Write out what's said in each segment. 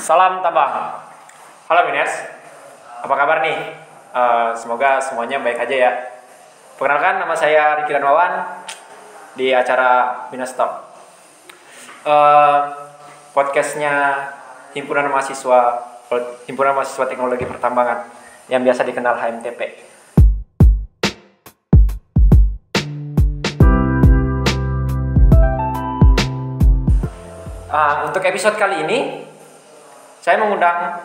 Salam Tabang. Halo Miners, apa kabar nih? Semoga semuanya baik aja ya. Perkenalkan, nama saya Riki Darmawan di acara Miners Talk. Podcastnya Himpunan Mahasiswa Teknologi Pertambangan yang biasa dikenal HMTP. Untuk episode kali ini, saya mengundang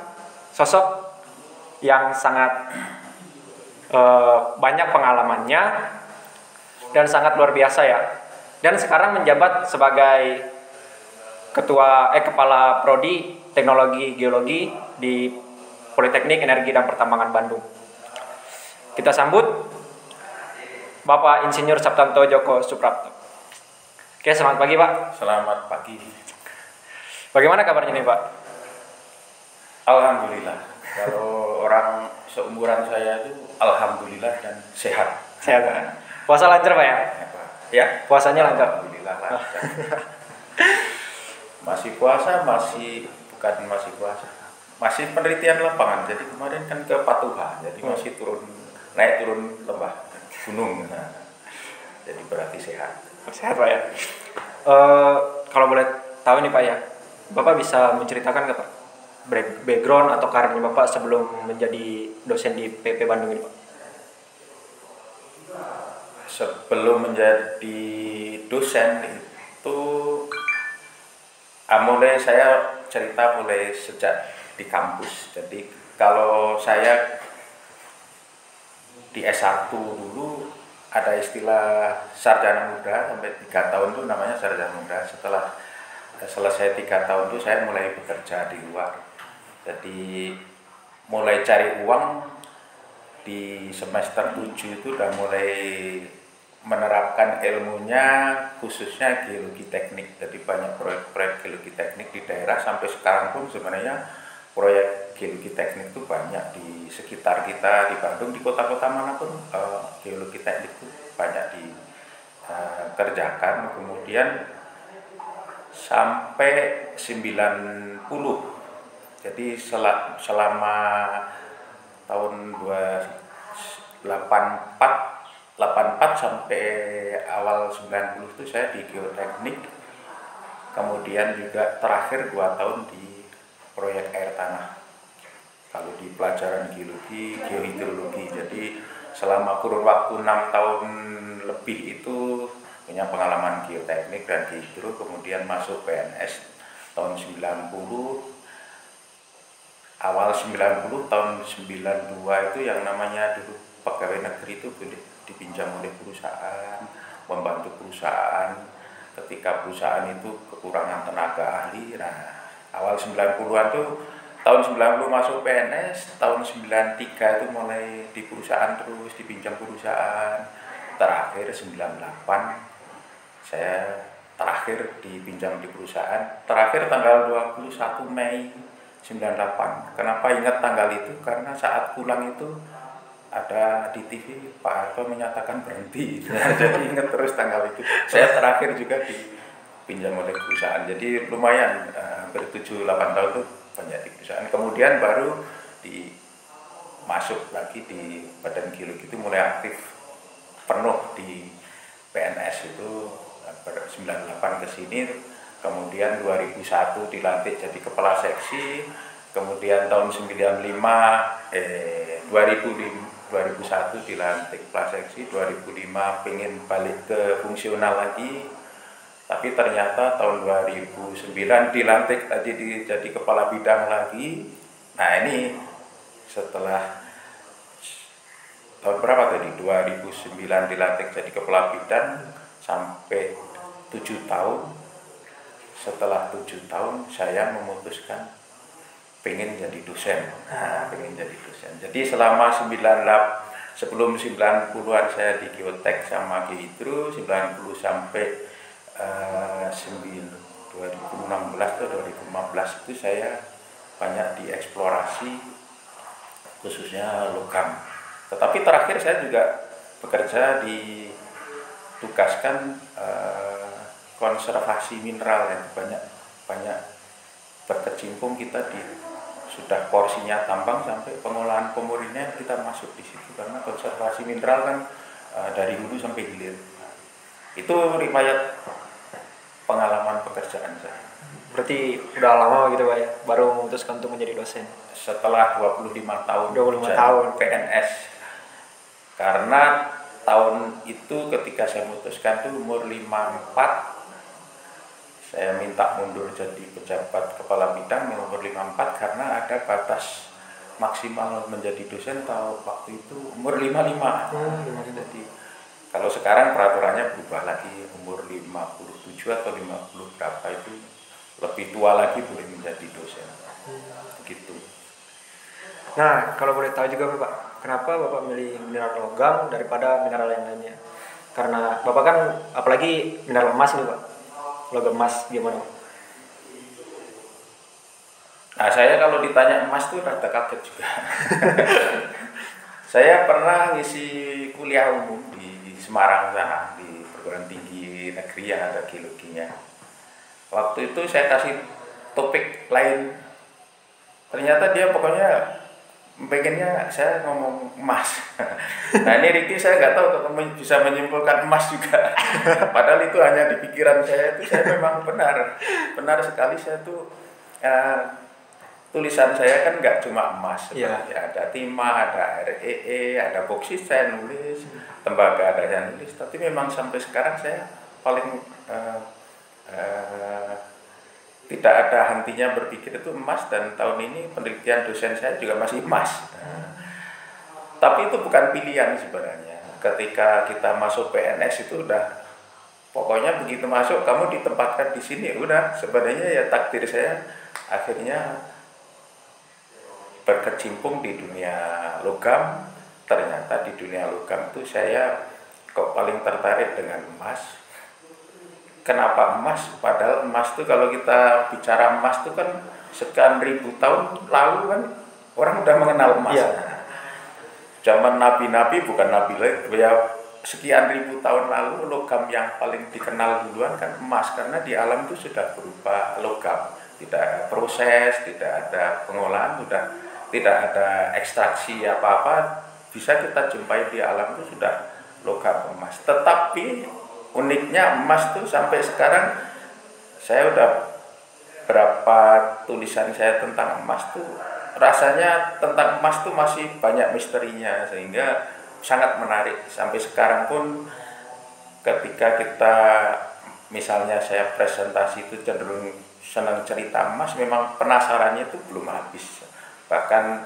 sosok yang sangat banyak pengalamannya dan sangat luar biasa ya. Dan sekarang menjabat sebagai Kepala Prodi Teknologi Geologi di Politeknik Energi dan Pertambangan Bandung. Kita sambut Bapak Insinyur Saptanto Djoko Suprapto. Oke, selamat pagi Pak. Selamat pagi. Bagaimana kabarnya nih Pak? Alhamdulillah. Kalau orang seumuran saya itu alhamdulillah dan sehat. Sehat Pak. Puasa lancar Pak ya? Ya. Puasanya lancar. Alhamdulillah lancar. Masih puasa, masih penelitian lapangan. Jadi kemarin kan ke Patuha, jadi masih naik turun lembah gunung. Nah, jadi berarti sehat. Sehat Pak ya. Kalau boleh tahu nih Pak ya, Bapak bisa menceritakan nggak Pak background atau karirnya Bapak sebelum menjadi dosen di PP Bandung ini Pak? Sebelum menjadi dosen itu saya cerita mulai sejak di kampus. Jadi kalau saya di S1 dulu ada istilah sarjana muda, sampai 3 tahun itu namanya sarjana muda. Setelah selesai 3 tahun itu saya mulai bekerja di luar. Jadi mulai cari uang di semester 7 itu udah mulai menerapkan ilmunya, khususnya geologi teknik. Jadi banyak proyek-proyek geologi teknik di daerah, sampai sekarang pun sebenarnya proyek geologi teknik itu banyak di sekitar kita, di Bandung, di kota-kota manapun geologi teknik itu banyak dikerjakan. Kemudian sampai 90. Jadi selama tahun 84 sampai awal 90 itu saya di geoteknik. Kemudian juga terakhir 2 tahun di proyek air tanah. Kalau di pelajaran geologi, geohidrologi. Jadi selama kurun waktu 6 tahun lebih itu punya pengalaman geoteknik dan gehidro. Kemudian masuk PNS tahun 90, awal 90, tahun 92 itu yang namanya dulu pegawai negeri itu boleh dipinjam oleh perusahaan, membantu perusahaan ketika perusahaan itu kekurangan tenaga ahli. Nah, awal 90-an tuh, tahun 90 masuk PNS, tahun 93 itu mulai di perusahaan terus dipinjam perusahaan. Terakhir 98 saya terakhir dipinjam di perusahaan, terakhir tanggal 21 Mei 98. Kenapa ingat tanggal itu? Karena saat pulang itu ada di TV Pak Harto menyatakan berhenti. Jadi ingat terus tanggal itu. Saya terakhir juga dipinjam oleh perusahaan. Jadi lumayan, hampir 7-8 tahun itu banyak di perusahaan. Kemudian baru masuk lagi di Badan Geologi, itu mulai aktif penuh di PNS itu 98 ke sini. Kemudian 2001 dilantik jadi kepala seksi. Kemudian tahun 2001 dilantik kepala seksi. 2005 pengen balik ke fungsional lagi, tapi ternyata tahun 2009 dilantik jadi kepala bidang lagi. Nah, ini setelah tahun berapa tadi? 2009 dilantik jadi kepala bidang sampai 7 tahun. Setelah 7 tahun saya memutuskan pengen jadi dosen. Jadi selama sebelum 90-an saya di geotek sama gehidro, 90 sampai 2016 atau 2015 itu saya banyak dieksplorasi, khususnya logam. Tetapi terakhir saya juga bekerja ditugaskan konservasi mineral, yang banyak berkecimpung kita di sudah porsinya tambang sampai pengolahan pemurnian kita masuk di situ karena konservasi mineral kan dari hulu sampai hilir. Itu riwayat pengalaman pekerjaan saya. Berarti udah lama gitu Pak ya, baru memutuskan untuk menjadi dosen. Setelah 25 tahun 25 tahun PNS. Karena tahun itu ketika saya memutuskan itu umur 54, saya minta mundur jadi pejabat kepala bidang umur 54 karena ada batas maksimal menjadi dosen waktu itu umur 55. Jadi kalau sekarang peraturannya berubah lagi, umur 57 atau 50 berapa itu lebih tua lagi boleh menjadi dosen. Gitu. Nah, kalau boleh tahu juga Bapak, kenapa Bapak milih mineral logam daripada mineral yang lainnya? Karena Bapak kan apalagi mineral emas nih Pak. Logam emas gimana? Nah, saya kalau ditanya emas tuh rada kaget juga. Saya pernah ngisi kuliah umum di Semarang sana, di perguruan tinggi negeri yang ada geologinya. Waktu itu saya kasih topik lain, ternyata dia pokoknya pengennya saya ngomong emas. Nah ini Ricky saya nggak tahu kok bisa menyimpulkan emas juga. Padahal itu hanya di pikiran saya itu saya memang benar sekali saya tuh tulisan saya kan nggak cuma emas, seperti ada timah, ada REE, ada boksit saya nulis, tembaga ada saya nulis. Tapi memang sampai sekarang saya paling tidak ada hentinya berpikir itu emas, dan tahun ini penelitian dosen saya juga masih emas. Tapi itu bukan pilihan sebenarnya. Ketika kita masuk PNS itu udah pokoknya begitu masuk kamu ditempatkan di sini, udah sebenarnya ya takdir saya akhirnya berkecimpung di dunia logam. Ternyata di dunia logam itu saya kok paling tertarik dengan emas. Kenapa emas? Padahal emas itu kalau kita bicara emas itu kan sekian ribu tahun lalu kan orang udah mengenal emas. Zaman nabi-nabi, bukan nabi ya, sekian ribu tahun lalu logam yang paling dikenal duluan kan emas, karena di alam itu sudah berupa logam, tidak ada proses, tidak ada pengolahan, sudah tidak ada ekstraksi apa-apa, bisa kita jumpai di alam itu sudah logam emas. Tetapi uniknya emas tuh sampai sekarang saya udah berapa tulisan saya tentang emas tuh rasanya tentang emas tuh masih banyak misterinya, sehingga sangat menarik. Sampai sekarang pun ketika kita misalnya saya presentasi itu cenderung senang cerita emas, memang penasarannya itu belum habis. Bahkan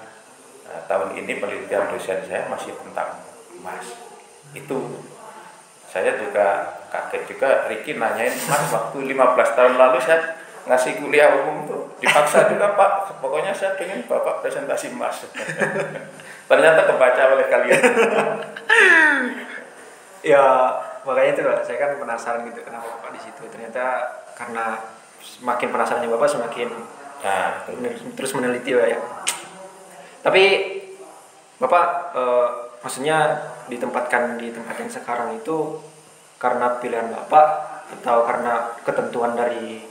tahun ini penelitian dosen saya masih tentang emas. Itu saya juga kaget juga, Ricky nanyain emas waktu 15 tahun lalu saya ngasih kuliah umum tuh dipaksa juga Pak, pokoknya saya pengen Bapak presentasi emas. Ternyata kebaca oleh kalian. Ya makanya itu Pak, saya kan penasaran gitu kenapa Bapak di situ. Ternyata karena semakin penasarannya Bapak semakin terus meneliti Pak ya. Tapi Bapak maksudnya ditempatkan di tempat yang sekarang itu karena pilihan Bapak atau karena ketentuan dari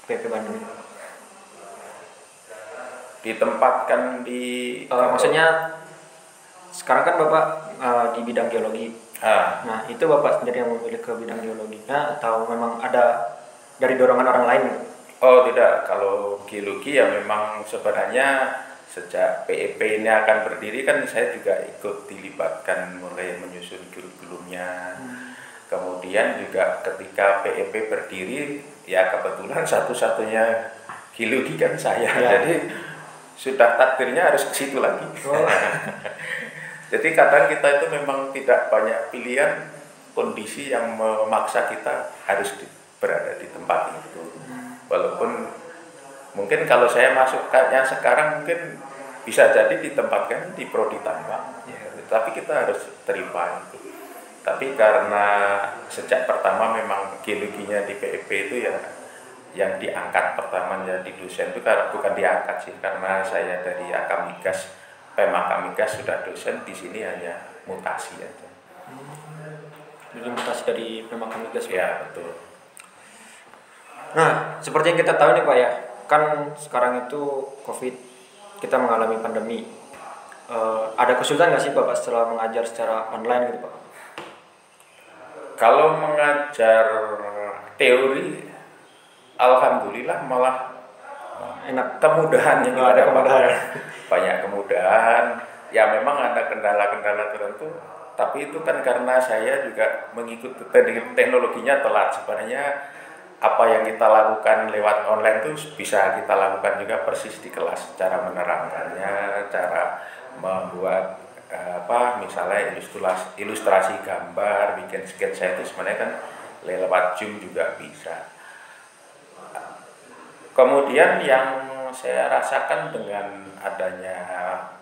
PP Bandung? Ditempatkan di maksudnya sekarang kan Bapak di bidang geologi. Nah itu Bapak sendiri yang memilih ke bidang geologinya atau memang ada dari dorongan orang lain? Oh tidak, kalau geologi ya memang sebenarnya sejak PEP ini akan berdiri kan saya juga ikut dilibatkan mulai menyusun kurikulumnya. Kemudian juga ketika PEP berdiri ya kebetulan satu-satunya geologi kan saya. Jadi sudah takdirnya harus ke situ lagi. Jadi kadang kita itu memang tidak banyak pilihan, kondisi yang memaksa kita harus berada di tempat itu. Walaupun mungkin kalau saya masuk kayaknya sekarang mungkin bisa jadi ditempatkan di prodi tambang, tapi kita harus terima itu. Tapi karena sejak pertama memang geologinya di PEP itu ya yang diangkat pertama jadi dosen itu karena bukan diangkat sih, karena saya dari Akamigas, Akamigas sudah dosen, di sini hanya mutasi aja. Jadi mutasi dari Akamigas ya betul. Nah seperti yang kita tahu nih Pak ya, kan sekarang itu COVID, kita mengalami pandemi. Ada kesulitan nggak sih Bapak setelah mengajar secara online gitu Pak? Kalau mengajar teori, alhamdulillah malah Enak. kemudahan yang kita Ada dapat. kemudahan. Banyak kemudahan. Ya memang ada kendala-kendala tertentu, tapi itu kan karena saya juga mengikuti teknologinya telat. Sebenarnya apa yang kita lakukan lewat online itu bisa kita lakukan juga persis di kelas, cara menerangkannya, cara membuat misalnya ilustrasi gambar, bikin sketsa itu sebenarnya kan lewat Zoom juga bisa. Kemudian yang saya rasakan dengan adanya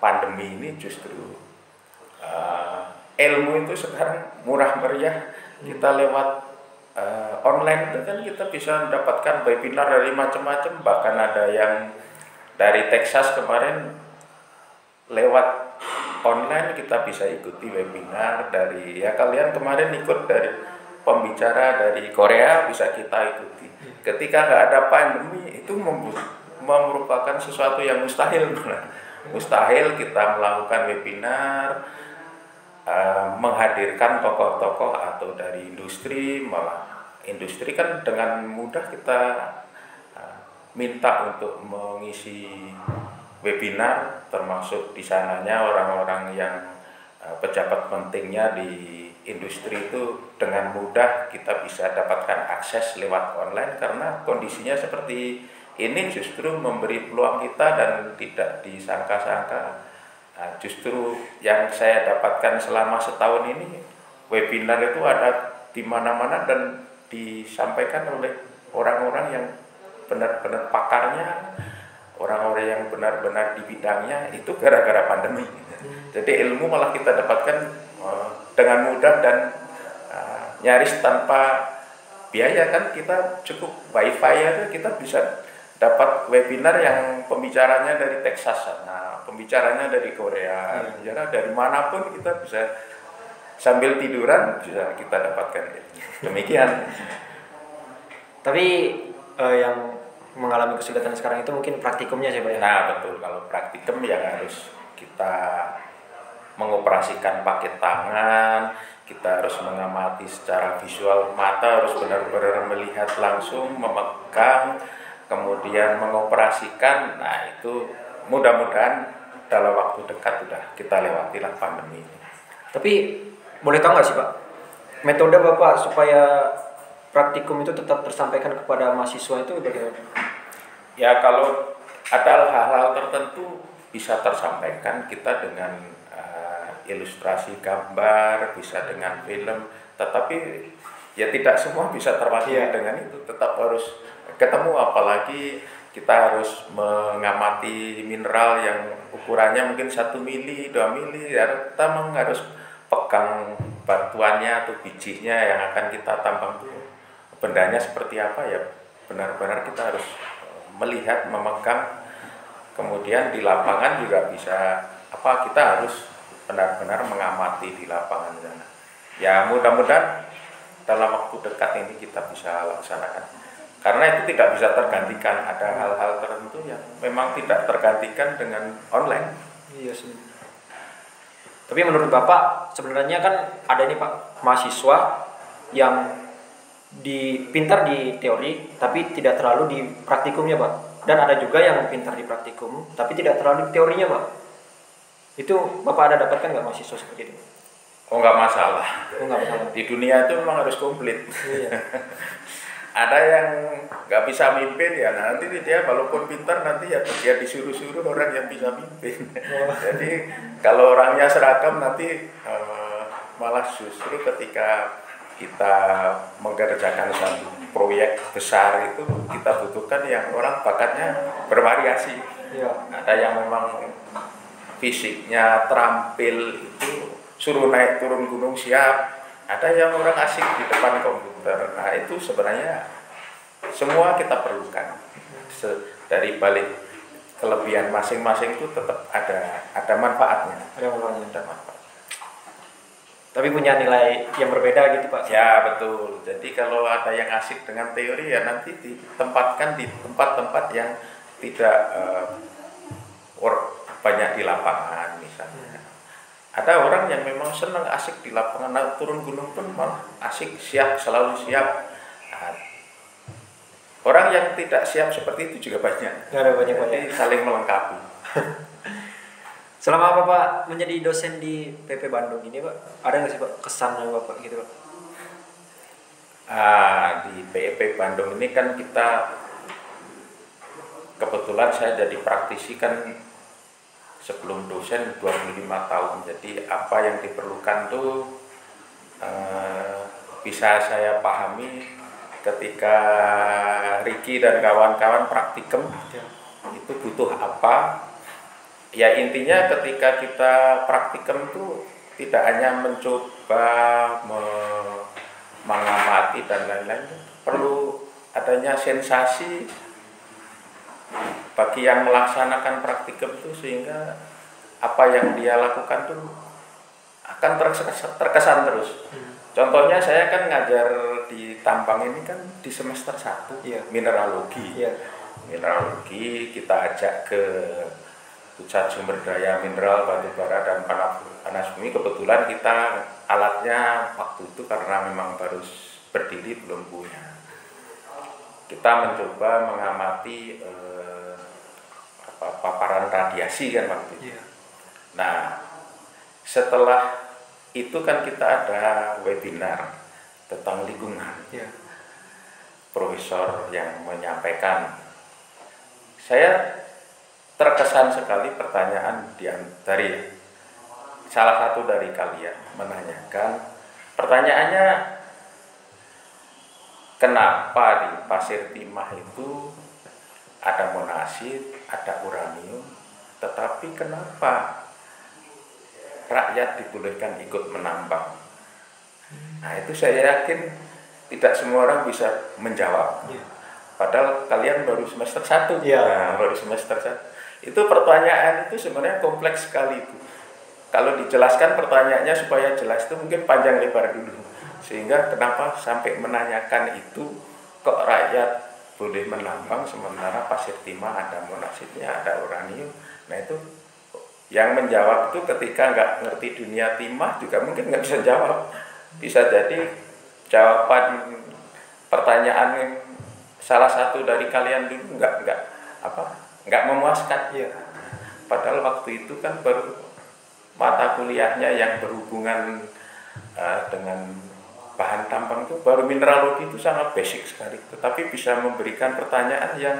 pandemi ini justru ilmu itu sekarang murah meriah. Kita lewat online itu kan kita bisa mendapatkan webinar dari macam-macam, bahkan ada yang dari Texas kemarin lewat online kita bisa ikuti webinar dari, ya kalian kemarin ikut dari pembicara dari Korea bisa kita ikuti. Ketika nggak ada pandemi itu merupakan sesuatu yang mustahil. Mustahil kita melakukan webinar, menghadirkan tokoh-tokoh atau dari industri, malah industri kan dengan mudah kita minta untuk mengisi webinar, termasuk di sananya orang-orang yang pejabat pentingnya di industri itu dengan mudah kita bisa dapatkan akses lewat online, karena kondisinya seperti ini justru memberi peluang kita dan tidak disangka-sangka. Nah, justru yang saya dapatkan selama setahun ini, webinar itu ada di mana-mana dan disampaikan oleh orang-orang yang benar-benar pakarnya, orang-orang yang benar-benar di bidangnya, itu gara-gara pandemi. Jadi ilmu malah kita dapatkan dengan mudah dan nyaris tanpa biaya. Kan kita cukup wifi aja kita bisa dapat webinar yang pembicaranya dari Texas, nah pembicaranya dari Korea, bicara dari manapun kita bisa sambil tiduran bisa kita dapatkan. Demikian. Tapi yang mengalami kesulitan sekarang itu mungkin praktikumnya sih Pak ya? Nah betul, kalau praktikum yang harus kita mengoperasikan pakai tangan, kita harus mengamati secara visual, mata harus benar-benar melihat langsung, memegang, kemudian mengoperasikan. Nah itu mudah-mudahan dalam waktu dekat sudah kita lewatilah pandemi ini. Tapi boleh tahu nggak sih Pak, metode Bapak supaya praktikum itu tetap tersampaikan kepada mahasiswa itu bagaimana? Ya kalau ada hal-hal tertentu bisa tersampaikan kita dengan ilustrasi gambar, bisa dengan film, tetapi ya tidak semua bisa terwakili dengan itu. Tetap harus ketemu, apalagi kita harus mengamati mineral yang ukurannya mungkin 1 mili, 2 mili, ya, kita memang harus pegang batuannya atau bijinya yang akan kita tambang itu bendanya seperti apa, ya benar-benar kita harus melihat, memegang. Kemudian di lapangan juga bisa kita harus benar-benar mengamati di lapangan sana. Ya mudah-mudahan dalam waktu dekat ini kita bisa laksanakan. Karena itu tidak bisa tergantikan, ada hal-hal tertentu yang memang tidak tergantikan dengan online. Iya sih. Tapi menurut Bapak sebenarnya kan ada ini Pak, mahasiswa yang pintar di teori tapi tidak terlalu di praktikumnya Pak. Dan ada juga yang pintar di praktikum tapi tidak terlalu di teorinya Pak. Itu Bapak ada dapatkan nggak mahasiswa seperti itu? Oh nggak masalah. Oh, nggak masalah. Di dunia itu memang harus komplit. Iya. Ada yang nggak bisa mimpin, ya nanti dia walaupun pintar nanti ya dia disuruh-suruh orang yang bisa mimpin. Jadi kalau orangnya seragam nanti malah justru ketika kita mengerjakan satu proyek besar itu kita butuhkan yang orang bakatnya bervariasi. Iya. Ada yang memang fisiknya terampil, itu suruh naik turun gunung siap. Ada yang orang asik di depan komputer. Nah itu sebenarnya semua kita perlukan. Dari balik kelebihan masing-masing itu tetap ada manfaatnya. Ada manfaat. Tapi punya nilai yang berbeda gitu Pak? Ya betul. Jadi kalau ada yang asik dengan teori ya nanti ditempatkan di tempat-tempat yang tidak banyak di lapangan misalnya. Ada orang yang memang senang asik di lapangan, turun gunung pun malah asik, siap, selalu siap. Nah, orang yang tidak siap seperti itu juga banyak. Ada banyak. Jadi saling melengkapi. Selama Bapak menjadi dosen di PP Bandung ini Pak, ada nggak sih Pak kesannya Bapak gitu Pak? Di PEP Bandung ini kan kita kebetulan saya jadi praktisi kan sebelum dosen 25 tahun. Jadi apa yang diperlukan tuh bisa saya pahami ketika Ricky dan kawan-kawan praktikum itu butuh apa. Ya intinya ketika kita praktikum tuh tidak hanya mencoba mengamati dan lain-lain, perlu adanya sensasi bagi yang melaksanakan praktikum itu sehingga apa yang dia lakukan tuh akan terkesan terus. Contohnya saya kan ngajar di tambang ini kan di semester 1 mineralogi. Mineralogi kita ajak ke pusat sumber daya mineral batu bara dan panas bumi. Kebetulan kita alatnya waktu itu karena memang baru berdiri belum punya. Kita mencoba mengamati paparan radiasi kan waktu itu. Nah, setelah itu kan kita ada webinar tentang lingkungan. Profesor yang menyampaikan. Saya terkesan sekali pertanyaan dari salah satu dari kalian menanyakan, pertanyaannya, kenapa di Pasir Timah itu ada monasit, ada uranium, tetapi kenapa rakyat dibolehkan ikut menambang? Nah itu saya yakin tidak semua orang bisa menjawab. Padahal kalian baru semester 1. Baru semester 1. Itu pertanyaan itu sebenarnya kompleks sekali itu. Kalau dijelaskan pertanyaannya supaya jelas itu mungkin panjang lebar dulu. Sehingga kenapa sampai menanyakan itu, kok rakyat boleh menambang sementara Pasir Timah ada monasitnya, ada uranium. Nah itu yang menjawab itu ketika nggak ngerti dunia timah juga mungkin nggak bisa jawab. Bisa jadi jawaban pertanyaan salah satu dari kalian dulu nggak memuaskan. Padahal waktu itu kan baru mata kuliahnya yang berhubungan dengan bahan tambang itu baru mineralogi, itu sangat basic sekali. Tetapi bisa memberikan pertanyaan yang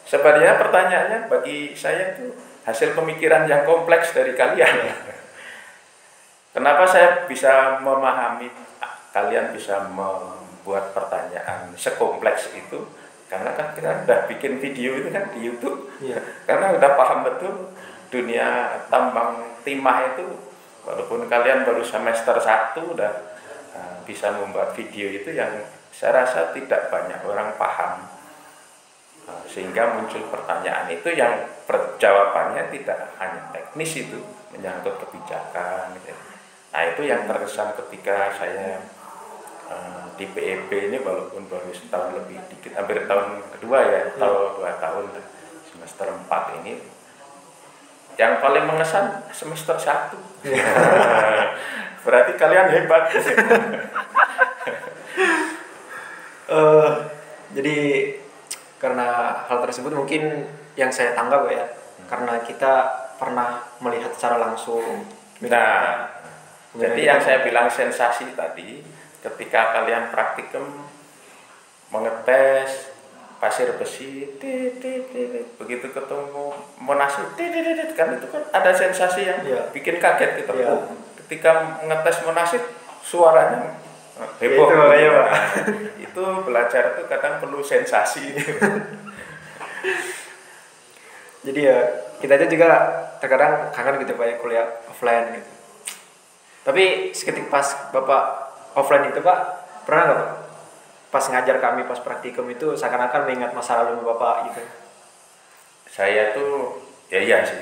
sebenarnya pertanyaannya bagi saya itu hasil pemikiran yang kompleks dari kalian. Kenapa saya bisa memahami kalian bisa membuat pertanyaan sekompleks itu? Karena kan kita udah bikin video itu kan di YouTube. Karena udah paham betul dunia tambang timah itu, walaupun kalian baru semester 1 udah bisa membuat video itu yang saya rasa tidak banyak orang paham. Sehingga muncul pertanyaan itu yang jawabannya tidak hanya teknis, itu menyangkut kebijakan gitu. Nah itu yang terkesan ketika saya di PEP ini, walaupun baru setahun lebih dikit, hampir tahun kedua atau 2 tahun semester 4 ini, yang paling mengesan semester 1. Berarti kalian hebat. Jadi karena hal tersebut mungkin yang saya tanggap karena kita pernah melihat secara langsung. Nah, jadi yang saya bilang sensasi tadi, ketika kalian praktikum mengetes pasir besi, begitu ketemu monasit, kan itu kan ada sensasi yang bikin kaget gitu. Ketika ngetes monasit suaranya heboh. Itu belajar itu kadang perlu sensasi. Jadi kita itu juga terkadang kangen gitu Pak kuliah offline gitu. Tapi seketika pas Bapak offline itu Pak, pernah nggak Pak pas ngajar kami pas praktikum itu seakan-akan mengingat masa lalu Bapak gitu? Saya tuh iya sih.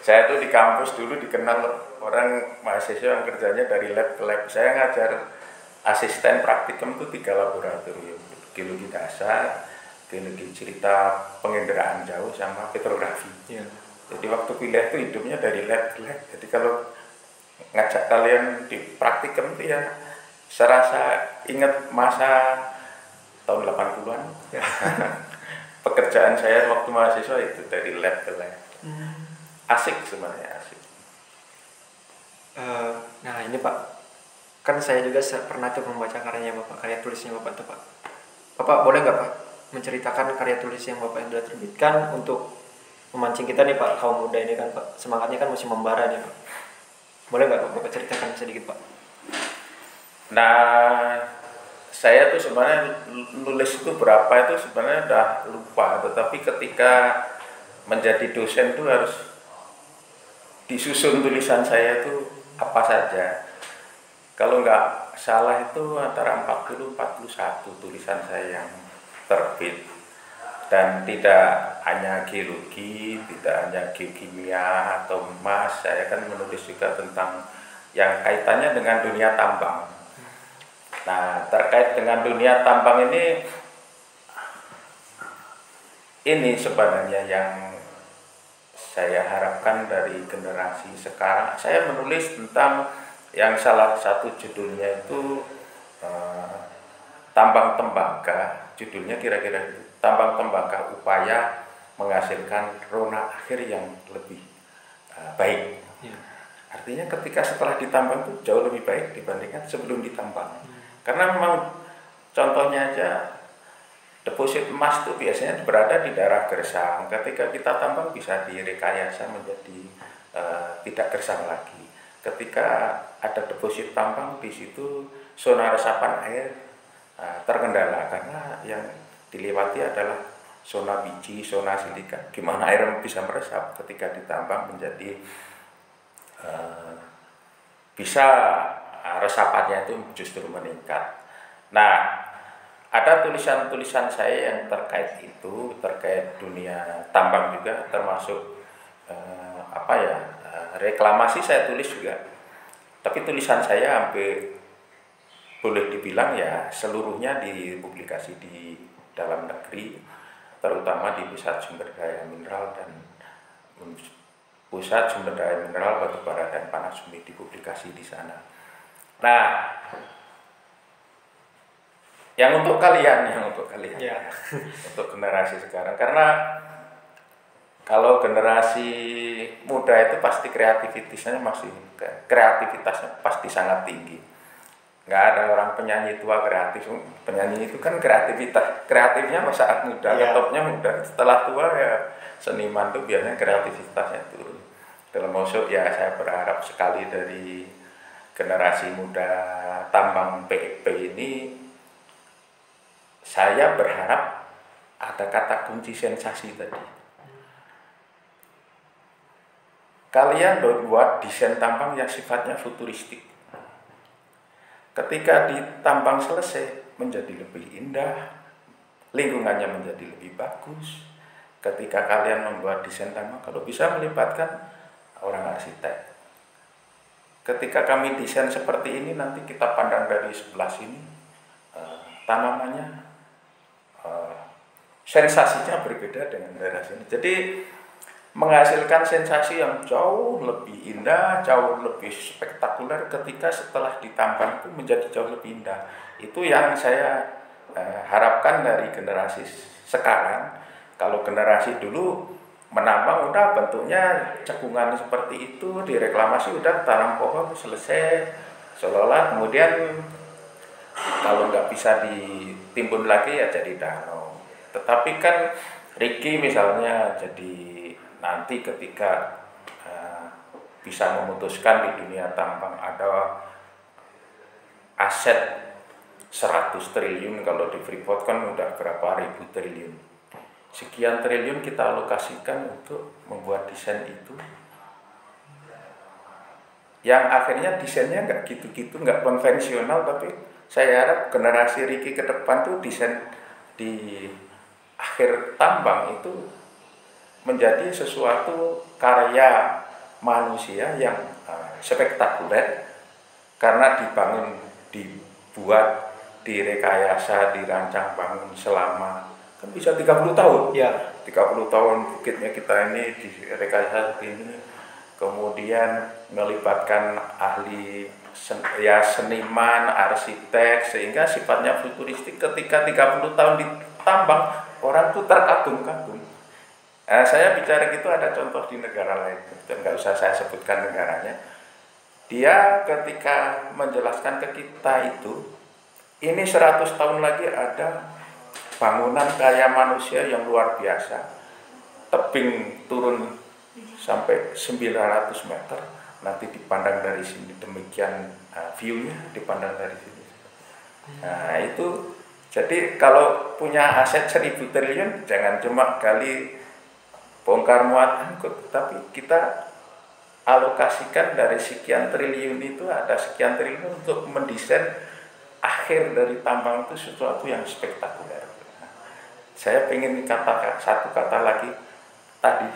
Saya tuh di kampus dulu dikenal orang mahasiswa yang kerjanya dari lab ke lab. Saya ngajar asisten praktikum tuh 3 laboratorium, geologi dasar, geologi cerita penginderaan jauh sama petrografi. Jadi waktu kuliah itu hidupnya dari lab ke lab. Jadi kalau ngajak kalian di praktikum itu ya serasa ingat masa tahun 80-an. Pekerjaan saya waktu mahasiswa itu dari lab ke lab. Asik sebenarnya, asik. Nah ini Pak, kan saya juga pernah tuh membaca karyanya Bapak, karya tulisnya Bapak tuh Pak. Bapak boleh nggak Pak menceritakan karya tulis yang Bapak yang sudah terbitkan untuk memancing kita nih Pak, kaum muda ini kan Pak, semangatnya kan masih membara nih Pak. Boleh nggak Bapak ceritakan sedikit Pak? Nah, saya tuh sebenarnya nulis itu berapa itu sebenarnya udah lupa, tetapi ketika menjadi dosen tuh harus disusun tulisan saya itu apa saja. Kalau nggak salah itu antara 40-41 tulisan saya yang terbit, dan tidak hanya geologi, tidak hanya geokimia atau emas. Saya kan menulis juga tentang yang kaitannya dengan dunia tambang. Nah, terkait dengan dunia tambang ini sebenarnya yang saya harapkan dari generasi sekarang. Saya menulis tentang yang salah satu judulnya itu tambang tembaga, judulnya kira-kira itu, tambang tembaga upaya menghasilkan rona akhir yang lebih baik. Artinya ketika setelah ditambang itu jauh lebih baik dibandingkan sebelum ditambang. Karena memang contohnya aja deposit emas itu biasanya berada di daerah gersang. Ketika kita tambang bisa direkayasa menjadi tidak gersang lagi. Ketika ada deposit tambang di situ zona resapan air terkendala karena yang dilewati adalah zona biji, zona silika. Gimana air bisa meresap ketika ditambang menjadi bisa resapannya itu justru meningkat. Nah, ada tulisan-tulisan saya yang terkait itu, terkait dunia tambang juga, termasuk reklamasi saya tulis juga. Tapi tulisan saya hampir boleh dibilang ya seluruhnya dipublikasi di dalam negeri, terutama di Pusat Sumber Daya Mineral dan Pusat Sumber Daya Mineral Batubara dan Panas Bumi, dipublikasi di sana. Nah, yang untuk kalian Ya. untuk generasi sekarang, karena kalau generasi muda itu pasti kreativitasnya pasti sangat tinggi. Nggak ada orang penyanyi tua kreatif. Penyanyi itu kan kreatifnya saat muda, laptopnya muda. Setelah tua ya seniman itu biasanya kreativitasnya turun. Dalam maksud ya saya berharap sekali dari generasi muda tambang PIP ini, saya berharap ada kata kunci sensasi tadi. Kalian membuat desain tambang yang sifatnya futuristik. Ketika ditambang selesai menjadi lebih indah, lingkungannya menjadi lebih bagus. Ketika kalian membuat desain tambang, kalau bisa melibatkan orang arsitek. Ketika kami desain seperti ini, nanti kita pandang dari sebelah sini, tanamannya, sensasinya berbeda dengan daerah sini. Jadi menghasilkan sensasi yang jauh lebih indah, jauh lebih spektakuler ketika setelah ditambang itu menjadi jauh lebih indah. Itu yang saya harapkan dari generasi sekarang. Kalau generasi dulu menambang udah bentuknya cekungan seperti itu, direklamasi udah tanam pohon selesai, seolah-olah kemudian kalau nggak bisa ditimbun lagi ya jadi danau. Tetapi kan Ricky misalnya jadi nanti ketika bisa memutuskan di dunia tambang ada aset 100 triliun, kalau di Freeport kan udah berapa ribu triliun. Sekian triliun kita alokasikan untuk membuat desain itu, yang akhirnya desainnya nggak gitu-gitu, nggak konvensional, tapi saya harap generasi Ricky ke depan tuh desain di akhir tambang itu menjadi sesuatu karya manusia yang spektakuler karena dibuat, direkayasa, dirancang bangun selama kan bisa 30 tahun. Ya. 30 tahun bukitnya kita ini direkayasa seperti ini. Kemudian melibatkan ahli seniman, arsitek, sehingga sifatnya futuristik. Ketika 30 tahun ditambang, orang tuh terkagum-kagum. Saya bicara gitu ada contoh di negara lain, nggak usah saya sebutkan negaranya. Dia ketika menjelaskan ke kita itu, ini 100 tahun lagi ada bangunan kayak manusia yang luar biasa, tebing turun sampai 900 meter, nanti dipandang dari sini, demikian view-nya dipandang dari sini. Nah itu, jadi kalau punya aset 1.000 triliun, jangan cuma gali bongkar muat angkut, tapi kita alokasikan dari sekian triliun itu, ada sekian triliun untuk mendesain akhir dari tambang itu sesuatu yang spektakuler. Saya ingin katakan satu kata lagi tadi,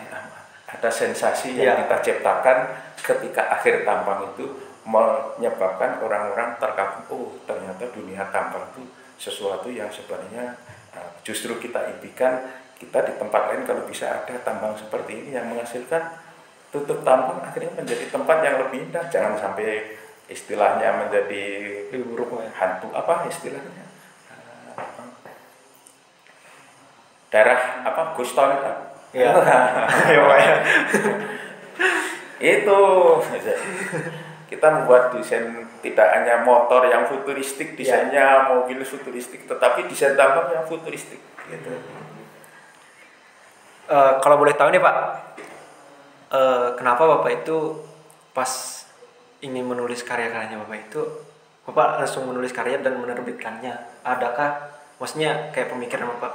ada sensasi yang kita ciptakan ketika akhir tambang itu menyebabkan orang-orang terkagum, oh ternyata dunia tambang itu sesuatu yang sebenarnya justru kita impikan. Kita di tempat lain kalau bisa ada tambang seperti ini yang menghasilkan tutup tambang akhirnya menjadi tempat yang lebih indah. Jangan sampai istilahnya menjadi hantu, apa istilahnya, daerah apa ghost town ya. Itu kita membuat desain tidak hanya motor yang futuristik, desainnya mobil futuristik, tetapi desain tambang yang futuristik gitu. Kalau boleh tahu nih Pak, kenapa Bapak itu pas ingin menulis karya-karyanya Bapak itu, Bapak langsung menulis karya dan menerbitkannya? Adakah maksudnya kayak pemikiran Bapak,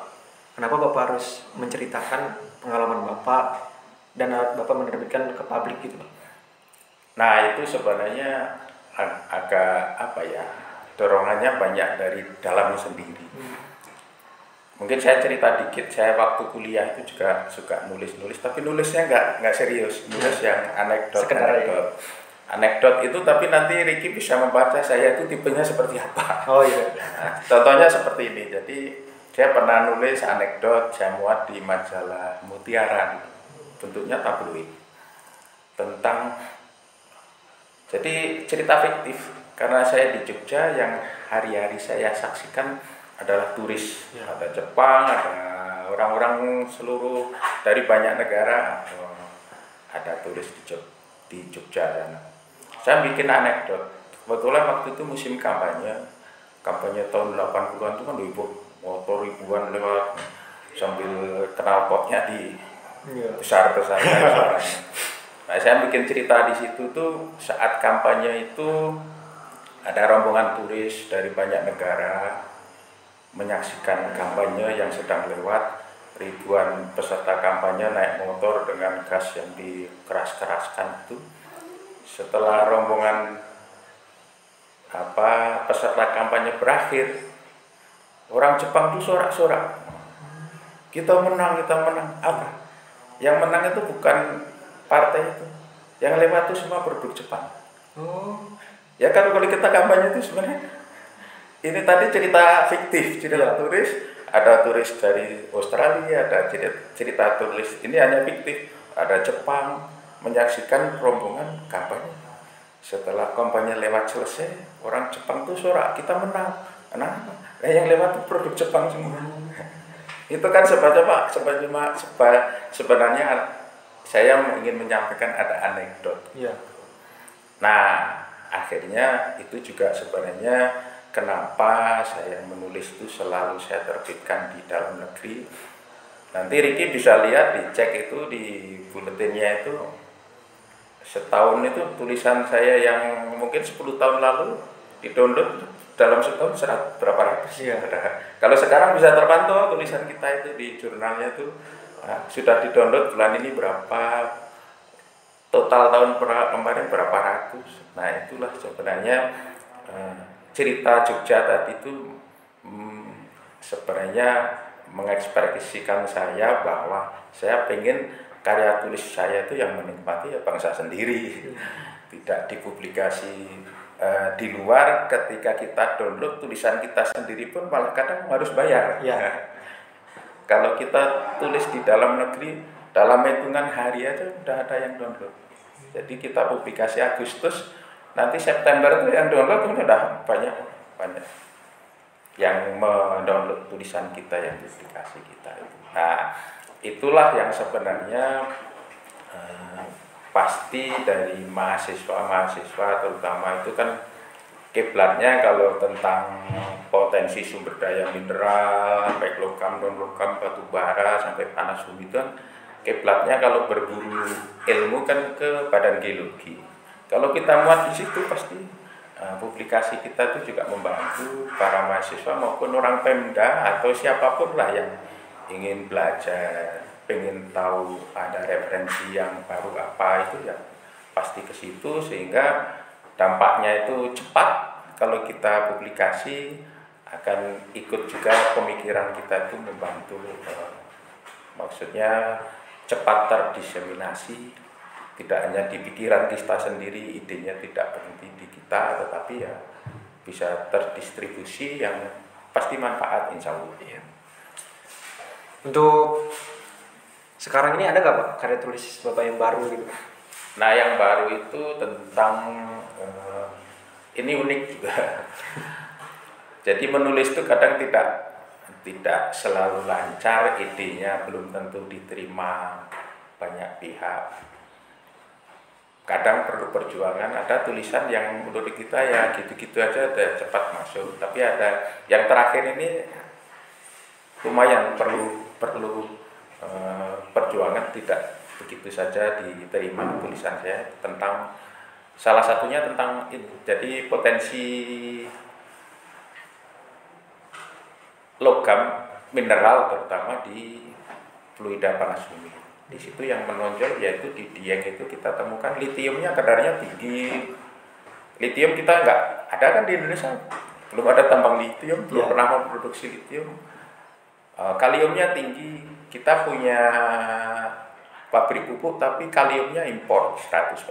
kenapa Bapak harus menceritakan pengalaman Bapak dan Bapak menerbitkan ke publik gitu Pak? Nah itu sebenarnya agak apa ya, dorongannya banyak dari dalamnya sendiri. Mungkin saya cerita dikit, saya waktu kuliah itu juga suka nulis-nulis, tapi nulisnya nggak serius, nulis yang anekdot. Anekdot itu, tapi nanti Ricky bisa membaca saya itu tipenya seperti apa. Oh iya. Nah, contohnya seperti ini, jadi saya pernah nulis anekdot, saya muat di majalah Mutiara, bentuknya tabloid, tentang, jadi cerita fiktif, karena saya di Jogja yang hari-hari saya saksikan adalah turis, ada Jepang, ada orang-orang seluruh dari banyak negara, ada turis di Jogja dan saya bikin anekdot. Kebetulan waktu itu musim kampanye tahun 80-an itu kan motor ribuan lewat sambil knalpotnya di besar-besar suaranya. Nah, saya bikin cerita di situ tuh saat kampanye itu ada rombongan turis dari banyak negara menyaksikan kampanye yang sedang lewat. Ribuan peserta kampanye naik motor dengan gas yang dikeras-keraskan itu. Setelah rombongan peserta kampanye berakhir, orang Jepang itu sorak-sorak, kita menang. Apa? Yang menang itu bukan partai itu, yang lewat itu semua produk Jepang. Ya kan kalau kita kampanye itu sebenarnya ini tadi cerita fiktif, cerita turis, ada turis dari Australia, ada cerita turis, ini hanya fiktif, ada Jepang menyaksikan rombongan kampanye. Setelah kampanye lewat selesai, orang Jepang tuh sorak, kita menang. Kenapa? Yang lewat itu produk Jepang semua. Itu kan sebenarnya saya ingin menyampaikan ada anekdot. Nah, akhirnya itu juga sebenarnya kenapa saya menulis itu selalu saya terbitkan di dalam negeri. Nanti Ricky bisa lihat, dicek itu di buletinnya itu, setahun itu tulisan saya yang mungkin 10 tahun lalu di-download dalam setahun berapa ratus. Kalau sekarang bisa terpantau tulisan kita itu di jurnalnya itu sudah di-download bulan ini berapa, total tahun kemarin berapa ratus. Nah itulah sebenarnya cerita Jogja tadi itu sebenarnya mengekspresikan saya bahwa saya pengen karya tulis saya itu yang menikmati ya bangsa sendiri, tidak dipublikasi di luar. Ketika kita download tulisan kita sendiri pun malah kadang harus bayar. Kalau kita tulis di dalam negeri, dalam hitungan hari aja udah ada yang download. Jadi kita publikasi Agustus, nanti September itu yang download udah banyak yang mendownload tulisan kita, yang publikasi kita itu. Nah, itulah yang sebenarnya pasti dari mahasiswa terutama itu kan kiblatnya kalau tentang potensi sumber daya mineral, baik logam, non logam, batu bara sampai panas bumi itu kan kiblatnya kalau berburu ilmu kan ke badan geologi. Kalau kita muat di situ pasti publikasi kita itu juga membantu para mahasiswa maupun orang Pemda atau siapapun lah yang ingin belajar, pengen tahu ada referensi yang baru apa itu ya pasti ke situ, sehingga dampaknya itu cepat. Kalau kita publikasi akan ikut juga pemikiran kita itu membantu, maksudnya cepat terdiseminasi, tidak hanya di pikiran kita sendiri, idenya tidak berhenti di kita, tetapi ya bisa terdistribusi yang pasti manfaat insya Allah. Ya. Untuk sekarang ini ada nggak Pak karya tulis Bapak yang baru gitu? Nah yang baru itu tentang ini unik juga. Jadi menulis itu kadang tidak selalu lancar, idenya belum tentu diterima banyak pihak. Kadang perlu perjuangan, ada tulisan yang menurut kita ya gitu-gitu aja udah cepat masuk. Tapi ada yang terakhir ini lumayan perlu perjuangan, tidak begitu saja diterima tulisan saya tentang salah satunya tentang ini. Jadi potensi logam mineral terutama di fluida panas bumi. Di situ yang menonjol yaitu di Dieng itu kita temukan litiumnya kadarnya tinggi. Litium kita nggak ada kan di Indonesia, belum ada tambang litium, belum pernah memproduksi litium. Kaliumnya tinggi, kita punya pabrik pupuk tapi kaliumnya impor 100%.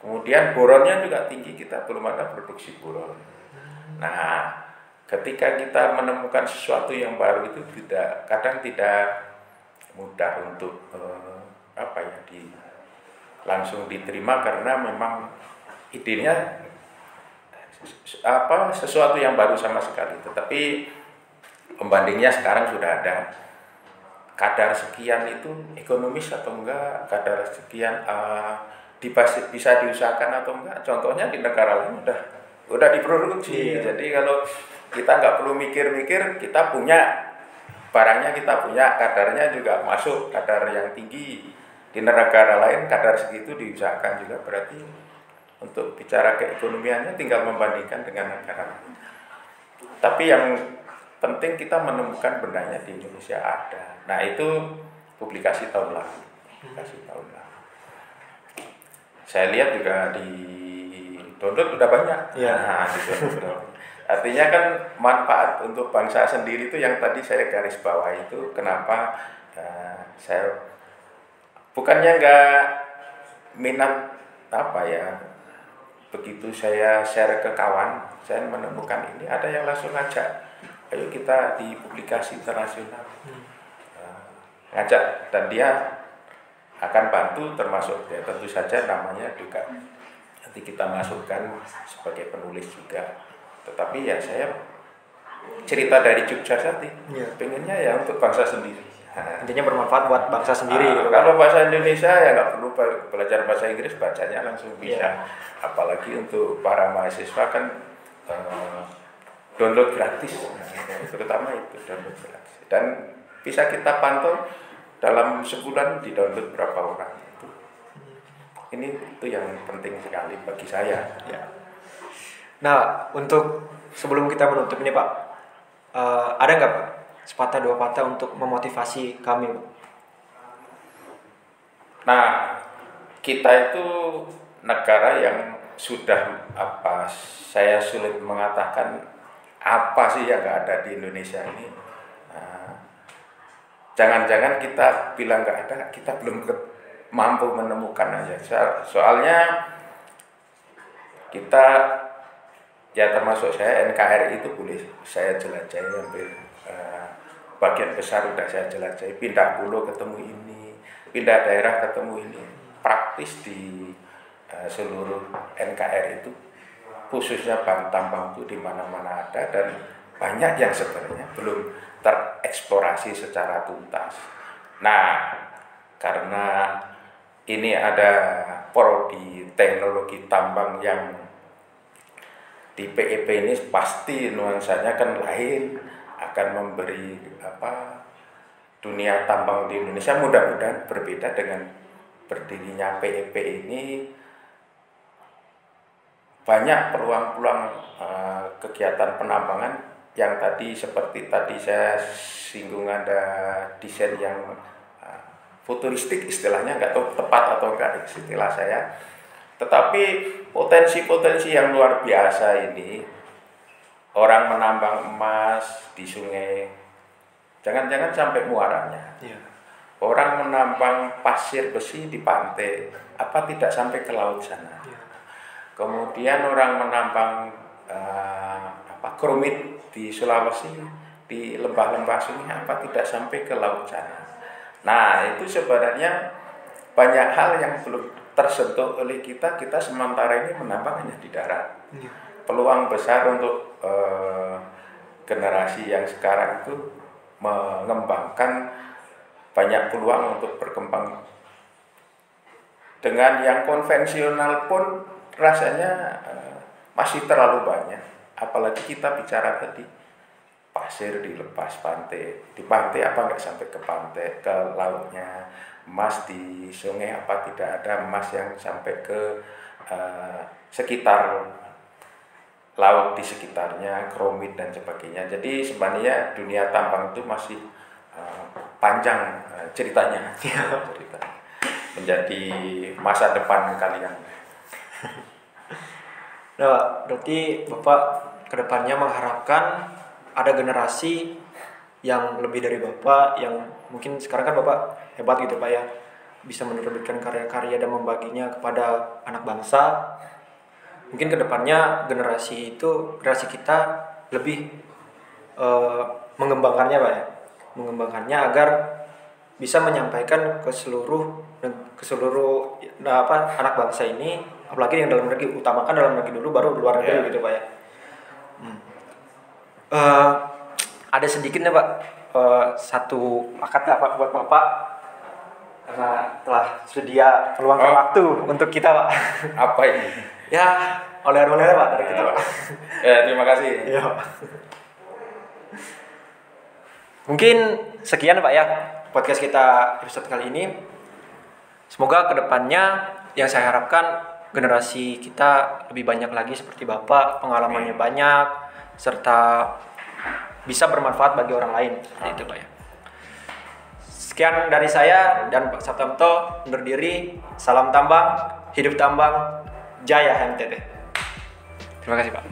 Kemudian boronnya juga tinggi, kita belum ada produksi boron. Nah, ketika kita menemukan sesuatu yang baru itu kadang tidak mudah untuk langsung diterima karena memang idenya sesuatu yang baru sama sekali. Tetapi pembandingnya sekarang sudah ada. Kadar sekian itu ekonomis atau enggak, kadar sekian bisa diusahakan atau enggak. Contohnya di negara lain udah diproduksi. Iya. Jadi kalau kita nggak perlu mikir-mikir, kita punya barangnya, kita punya kadarnya juga masuk, kadar yang tinggi. Di negara lain kadar segitu diusahakan juga, berarti untuk bicara keekonomiannya tinggal membandingkan dengan negara lain. Tapi yang penting kita menemukan bendanya di Indonesia ada. Nah itu publikasi tahun lalu. Saya lihat juga di download udah banyak. Ya. Nah, artinya kan manfaat untuk bangsa sendiri itu yang tadi saya garis bawah itu. Kenapa saya bukannya nggak minat begitu saya share ke kawan, saya menemukan ini, ada yang langsung ngajak, ayo kita di publikasi internasional, ngajak, dan dia akan bantu, termasuk ya tentu saja namanya juga nanti kita masukkan sebagai penulis juga. Tetapi ya saya cerita dari Jogja saja, pengennya ya untuk bangsa sendiri. Intinya bermanfaat buat bangsa sendiri. Kalau bahasa Indonesia ya nggak perlu belajar bahasa Inggris, bacanya langsung bisa. Apalagi untuk para mahasiswa kan download gratis, terutama itu download gratis. Dan bisa kita pantau dalam sebulan di download berapa orang. Itu yang penting sekali bagi saya. Ya. Nah, untuk sebelum kita menutup ini Pak, ada nggak Pak sepatah dua patah untuk memotivasi kami? Nah, kita itu negara yang sudah saya sulit mengatakan apa sih yang nggak ada di Indonesia ini. Jangan-jangan kita bilang nggak ada, kita belum mampu menemukan aja. Soalnya kita ya termasuk saya NKRI itu boleh saya jelajahi hampir bagian besar udah saya jelajahi, pindah pulau ketemu ini, pindah daerah ketemu ini, praktis di seluruh NKR itu, khususnya bank tambang itu di mana-mana ada, dan banyak yang sebenarnya belum tereksplorasi secara tuntas. Nah, karena ini ada prodi teknologi tambang yang di PEP ini pasti nuansanya kan lain, akan memberi dunia tambang di Indonesia mudah-mudahan berbeda dengan berdirinya PEP ini. Banyak peluang-peluang kegiatan penambangan yang tadi seperti tadi saya singgung, ada desain yang futuristik istilahnya, nggak tahu tepat atau enggak istilah saya, tetapi potensi-potensi yang luar biasa ini, orang menambang emas di sungai, jangan-jangan sampai muaranya, orang menambang pasir besi di pantai, apa tidak sampai ke laut sana, kemudian orang menambang kromit di Sulawesi, di lembah-lembah sungai, apa tidak sampai ke laut sana. Nah, itu sebenarnya banyak hal yang belum tersentuh oleh kita sementara ini menambang hanya di darat. Peluang besar untuk generasi yang sekarang itu mengembangkan banyak peluang untuk berkembang. Dengan yang konvensional pun rasanya masih terlalu banyak. Apalagi kita bicara tadi pasir dilepas pantai, di pantai apa nggak sampai ke pantai, ke lautnya, emas di sungai apa tidak ada emas yang sampai ke sekitar laut di sekitarnya, kromit dan sebagainya. Jadi sebenarnya dunia tambang itu masih panjang ceritanya, menjadi masa depan kalian. Nah, berarti Bapak kedepannya mengharapkan ada generasi yang lebih dari Bapak, yang mungkin sekarang kan Bapak hebat gitu Pak ya, bisa menerbitkan karya-karya dan membaginya kepada anak bangsa. Mungkin kedepannya generasi kita lebih mengembangkannya Pak ya, mengembangkannya agar bisa menyampaikan ke seluruh anak bangsa ini, apalagi yang dalam negeri, utamakan dalam negeri dulu baru luar negeri gitu Pak ya. Ada sedikit nih Pak, satu akad Pak buat Bapak, karena telah sedia meluangkan waktu untuk kita Pak. Apa ini? Ya, oleh-oleh Pak dari kita Pak. Terima kasih. Ya. Mungkin sekian Pak ya podcast kita episode kali ini. Semoga kedepannya yang saya harapkan generasi kita lebih banyak lagi seperti Bapak, pengalamannya banyak, serta bisa bermanfaat bagi orang lain. Itu Pak ya. Sekian dari saya dan Pak Saptamto undur diri. Salam tambang, hidup tambang, jaya HMTT. Terima kasih Pak.